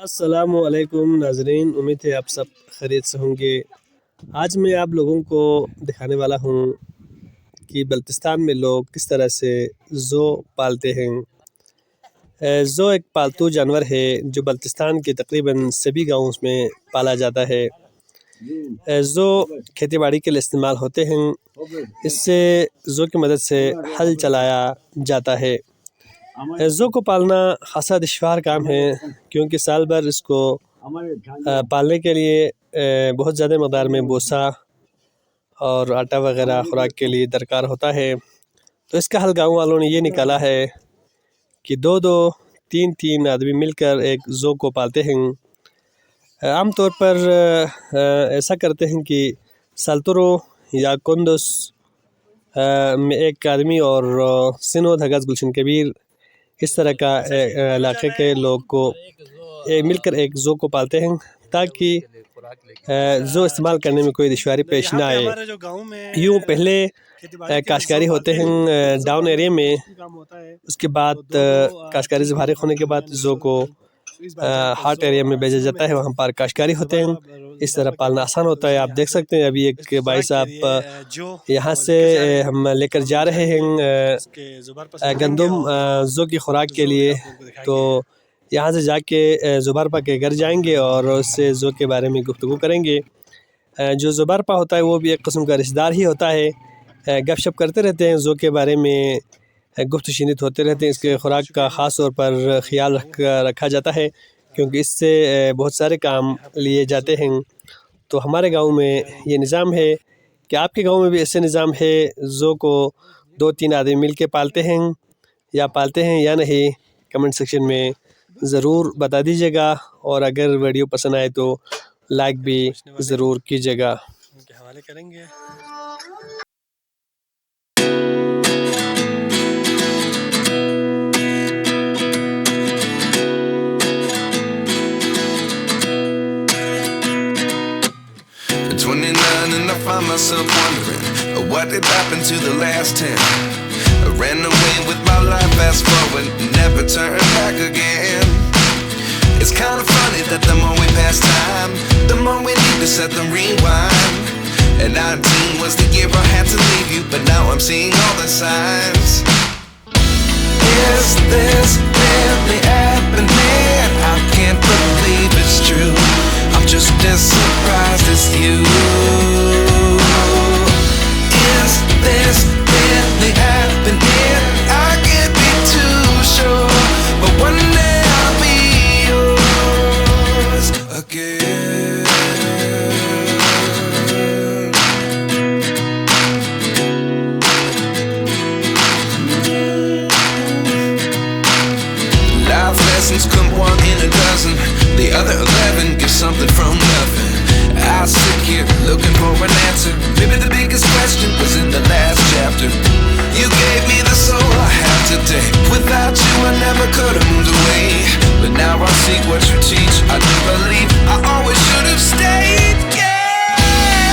السلام علیکم ناظرین، امید ہے آپ سب خیریت سے ہوں گے۔ آج میں آپ لوگوں کو دکھانے والا ہوں کہ بلتستان میں لوگ کس طرح سے زو پالتے ہیں۔ زو ایک پالتو جانور ہے جو بلتستان کے تقریباً سبھی گاؤں میں پالا جاتا ہے۔ زو کھیتی باڑی کے لیے استعمال ہوتے ہیں۔ اس سے زو کی مدد سے ہل چلایا جاتا ہے۔ زو کو پالنا خاصا دشوار کام ہے کیونکہ سال بھر اس کو پالنے کے لیے بہت زیادہ مقدار میں بوسا اور آٹا وغیرہ خوراک کے لیے درکار ہوتا ہے۔ تو اس کا حل گاؤں والوں نے یہ نکالا ہے کہ دو تین آدمی مل کر ایک زو کو پالتے ہیں۔ عام طور پر ایسا کرتے ہیں کہ سالترو یا کندس میں ایک آدمی اور سنو دھگز گلشن کبیر اس طرح کا علاقے کے لوگ کو مل کر ایک زو کو پالتے ہیں تاکہ زو استعمال کرنے میں کوئی دشواری پیش نہ آئے۔ یوں پہلے کاشتکاری ہوتے ہیں ڈاؤن ایریا میں، اس کے بعد کاشتکاری سے فارغ ہونے کے بعد زو کو ہارٹ ایریا میں بھیجا جاتا ہے، وہاں پر کاشتکاری ہوتے ہیں۔ اس طرح پالنا آسان ہوتا ہے۔ آپ دیکھ سکتے ہیں ابھی ایک بھائی صاحب یہاں سے ہم لے کر جا رہے ہیں گندم زو کی خوراک کے لیے، تو یہاں سے جا کے زوبارپا کے گھر جائیں گے اور اس سے زو کے بارے میں گفتگو کریں گے۔ جو زوبارپا ہوتا ہے وہ بھی ایک قسم کا رشتہ دار ہی ہوتا ہے، گپ شپ کرتے رہتے ہیں، زو کے بارے میں گفت و شنید ہوتے رہتے ہیں۔ اس کے خوراک کا خاص طور پر خیال رکھا جاتا ہے کیونکہ اس سے بہت سارے کام لیے جاتے ہیں۔ تو ہمارے گاؤں میں یہ نظام ہے کہ آپ کے گاؤں میں بھی ایسے نظام ہے زو کو 2-3 آدمی مل کے پالتے ہیں یا نہیں؟ کمنٹ سیکشن میں ضرور بتا دیجیے گا، اور اگر ویڈیو پسند آئے تو لائک بھی ضرور کیجیے گا۔ ان کے حوالے کریں گے۔ And I find myself wondering what did happen to the last 10. I ran away with my life, fast forward, never turn back again. It's kind of funny that the more we pass time, the more we need to set the rewind. And 19 was the year I had to leave you, but now I'm seeing all the signs. Is this really happening?